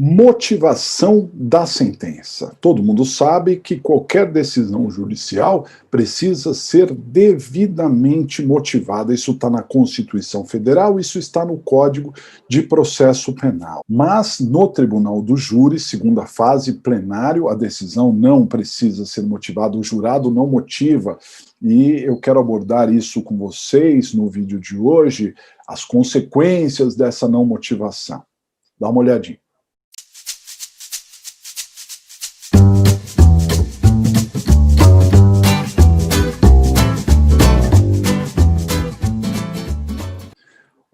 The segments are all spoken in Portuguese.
Motivação da sentença. Todo mundo sabe que qualquer decisão judicial precisa ser devidamente motivada. Isso está na Constituição Federal, isso está no Código de Processo Penal. Mas no Tribunal do Júri, segunda fase, plenário, a decisão não precisa ser motivada, o jurado não motiva. E eu quero abordar isso com vocês no vídeo de hoje, as consequências dessa não motivação. Dá uma olhadinha.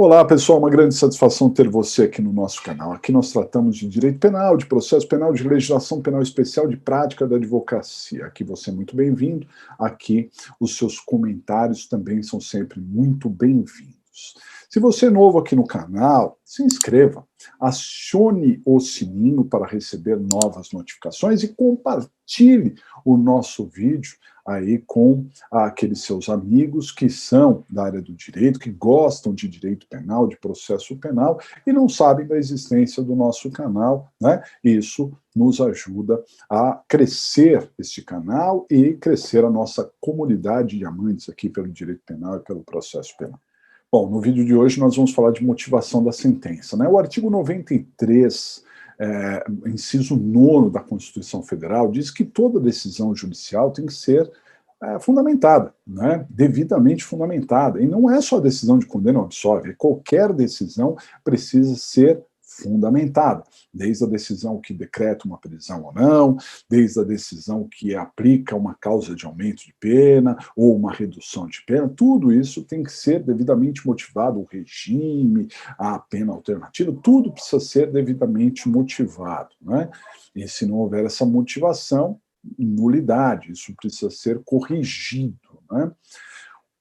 Olá, pessoal, uma grande satisfação ter você aqui no nosso canal. Aqui nós tratamos de direito penal, de processo penal, de legislação penal especial, de prática da advocacia. Aqui você é muito bem-vindo, aqui os seus comentários também são sempre muito bem-vindos. Se você é novo aqui no canal, se inscreva, acione o sininho para receber novas notificações e compartilhe o nosso vídeo aí com aqueles seus amigos que são da área do direito, que gostam de direito penal, de processo penal e não sabem da existência do nosso canal, né? Isso nos ajuda a crescer este canal e crescer a nossa comunidade de amantes aqui pelo direito penal e pelo processo penal. Bom, no vídeo de hoje nós vamos falar de motivação da sentença, né? O artigo 93, inciso 9 da Constituição Federal, diz que toda decisão judicial tem que ser fundamentada, né? Devidamente fundamentada. E não é só a decisão de condena ou absolve, qualquer decisão precisa ser fundamentada, desde a decisão que decreta uma prisão ou não, desde a decisão que aplica uma causa de aumento de pena ou uma redução de pena, tudo isso tem que ser devidamente motivado, o regime, a pena alternativa, tudo precisa ser devidamente motivado, né? E se não houver essa motivação, nulidade, isso precisa ser corrigido, né?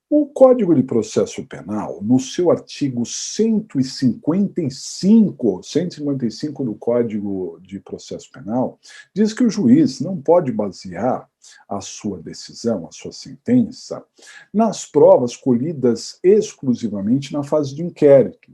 O Código de Processo Penal, no seu artigo 155 do Código de Processo Penal, diz que o juiz não pode basear a sua decisão, a sua sentença, nas provas colhidas exclusivamente na fase de inquérito,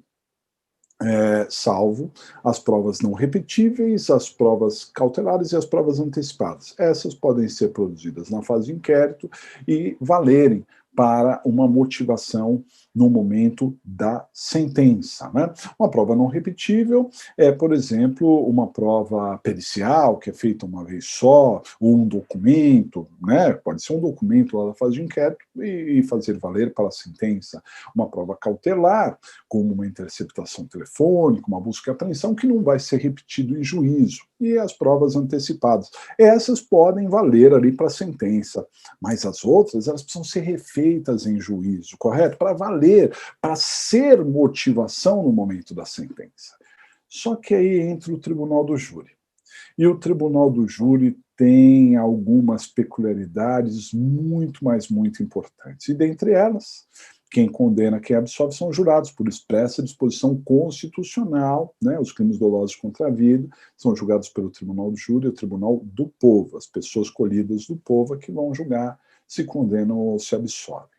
salvo as provas não repetíveis, as provas cautelares e as provas antecipadas. Essas podem ser produzidas na fase de inquérito e valerem para uma motivação no momento da sentença, né? Uma prova não repetível é, por exemplo, uma prova pericial, que é feita uma vez só, ou um documento, né? Pode ser um documento lá da fase de inquérito e fazer valer para a sentença. Uma prova cautelar, como uma interceptação telefônica, uma busca e apreensão, que não vai ser repetido em juízo. E as provas antecipadas. Essas podem valer ali para a sentença, mas as outras, elas precisam ser refeitas em juízo, correto? Para valer, para ser motivação no momento da sentença. Só que aí entra o Tribunal do Júri. E o Tribunal do Júri tem algumas peculiaridades muito, mas muito importantes. E dentre elas, quem condena, quem absolve são jurados, por expressa disposição constitucional, né? Os crimes dolosos contra a vida são julgados pelo Tribunal do Júri, o Tribunal do Povo, as pessoas escolhidas do povo que vão julgar se condenam ou se absolvem.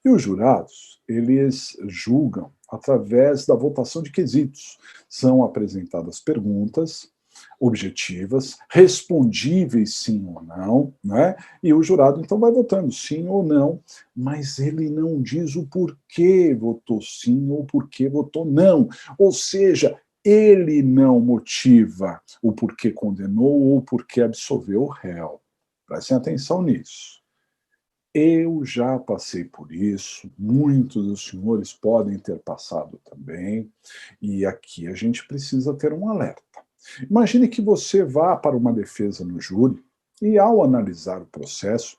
E os jurados, eles julgam através da votação de quesitos. São apresentadas perguntas objetivas, respondíveis sim ou não, né? E o jurado então vai votando sim ou não, mas ele não diz o porquê votou sim ou porquê votou não. Ou seja, ele não motiva o porquê condenou ou o porquê absolveu o réu. Prestem atenção nisso. Eu já passei por isso, muitos dos senhores podem ter passado também, e aqui a gente precisa ter um alerta. Imagine que você vá para uma defesa no júri e, ao analisar o processo,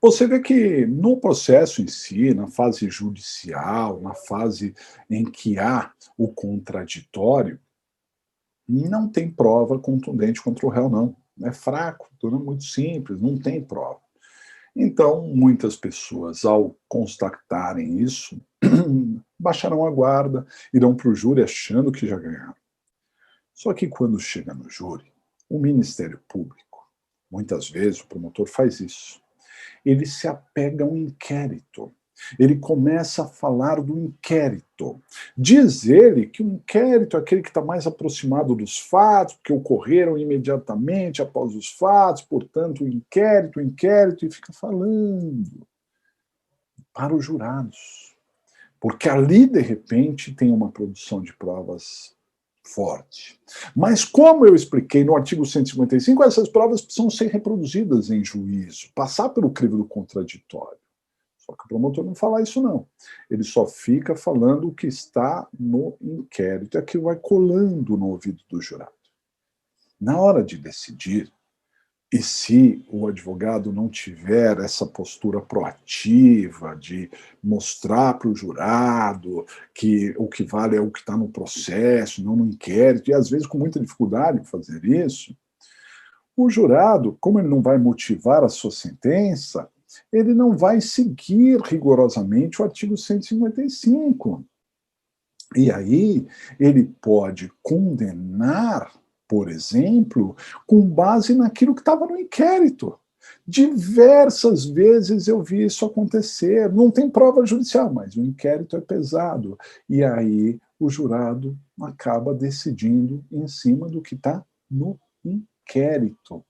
você vê que no processo em si, na fase judicial, na fase em que há o contraditório, não tem prova contundente contra o réu, não. É fraco, tudo muito simples, não tem prova. Então, muitas pessoas, ao constatarem isso, baixarão a guarda, irão para o júri achando que já ganharam. Só que quando chega no júri, o Ministério Público, muitas vezes o promotor faz isso, ele se apega a um inquérito. Ele começa a falar do inquérito. Diz ele que o inquérito é aquele que está mais aproximado dos fatos, que ocorreram imediatamente após os fatos, portanto, o inquérito, e fica falando para os jurados. Porque ali, de repente, tem uma produção de provas forte. Mas, como eu expliquei no artigo 155, essas provas precisam ser reproduzidas em juízo, passar pelo crivo do contraditório. Só que o promotor não fala isso, não. Ele só fica falando o que está no inquérito, e aquilo vai colando no ouvido do jurado. Na hora de decidir, e se o advogado não tiver essa postura proativa de mostrar para o jurado que o que vale é o que está no processo, não no inquérito, e às vezes com muita dificuldade de fazer isso, o jurado, como ele não vai motivar a sua sentença, ele não vai seguir rigorosamente o artigo 155. E aí ele pode condenar, por exemplo, com base naquilo que estava no inquérito. Diversas vezes eu vi isso acontecer. Não tem prova judicial, mas o inquérito é pesado. E aí o jurado acaba decidindo em cima do que está no inquérito.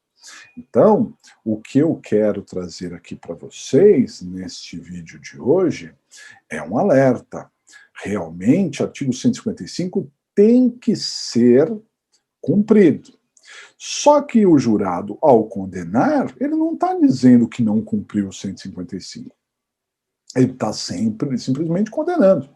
Então, o que eu quero trazer aqui para vocês neste vídeo de hoje é um alerta. Realmente, o artigo 155 tem que ser cumprido. Só que o jurado, ao condenar, ele não está dizendo que não cumpriu o 155. Ele está simplesmente condenando,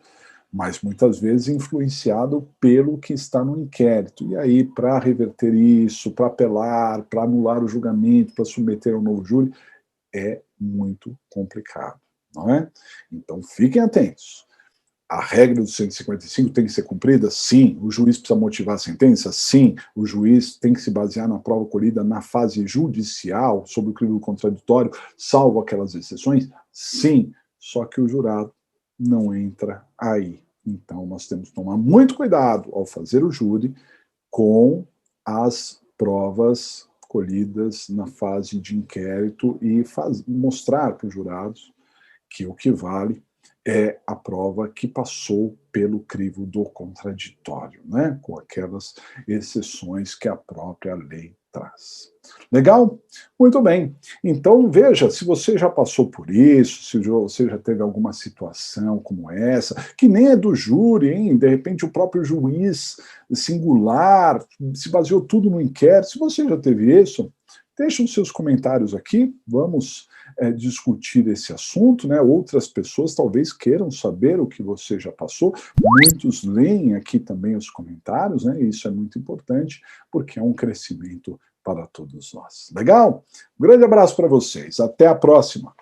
mas muitas vezes influenciado pelo que está no inquérito. E aí, para reverter isso, para apelar, para anular o julgamento, para submeter ao novo júri, é muito complicado, não é? Então, fiquem atentos. A regra do 155 tem que ser cumprida? Sim. O juiz precisa motivar a sentença? Sim. O juiz tem que se basear na prova colhida na fase judicial, sob o crivo contraditório, salvo aquelas exceções? Sim. Só que o jurado não entra aí. Então, nós temos que tomar muito cuidado ao fazer o júri com as provas colhidas na fase de inquérito e mostrar para os jurados que o que vale é a prova que passou pelo crivo do contraditório, né? Com aquelas exceções que a própria lei traz. Legal? Muito bem. Então, veja, se você já passou por isso, se você já teve alguma situação como essa, que nem é do júri, hein? De repente o próprio juiz singular se baseou tudo no inquérito, se você já teve isso, deixe os seus comentários aqui, vamos discutir esse assunto, né? Outras pessoas talvez queiram saber o que você já passou, muitos leem aqui também os comentários, né? E isso é muito importante, porque é um crescimento para todos nós. Legal? Um grande abraço para vocês, até a próxima!